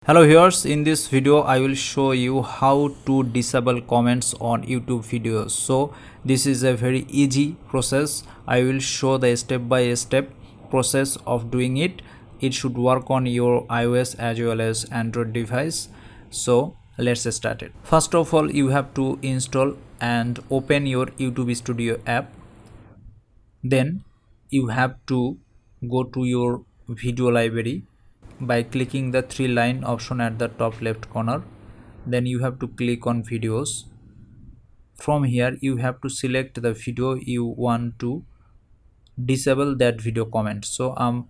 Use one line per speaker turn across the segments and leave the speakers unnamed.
Hello viewers, in this video I will show you how to disable comments on YouTube videos. So this is a very easy process. I will show the step by step process of doing it. It should work on your iOS as well as Android device. So let's start it. First of all, you have to install and open your YouTube Studio app. Then you have to go to your video library by clicking the three line option at the top left corner. Then you have to click on videos. From here you have to select the video you want to disable that video comment. So I'm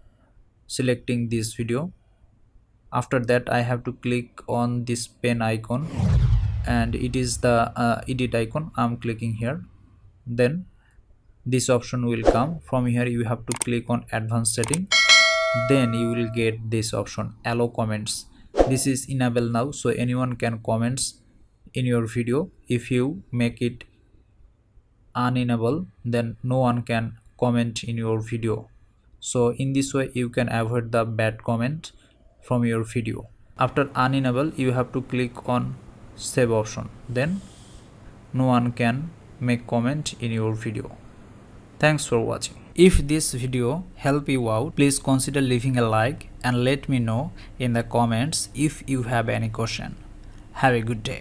selecting this video. After that I have to click on this pen icon and it is the edit icon. I'm clicking here. Then this option will come. From here you have to click on advanced setting. Then you will get this option, allow comments. This is enable now, so anyone can comments in your video. If you make it unenable, then no one can comment in your video. So in this way you can avoid the bad comment from your video. After unenable you have to click on save option. Then no one can make comment in your video. Thanks for watching. If this video helped you out, please consider leaving a like and let me know in the comments if you have any question. Have a good day.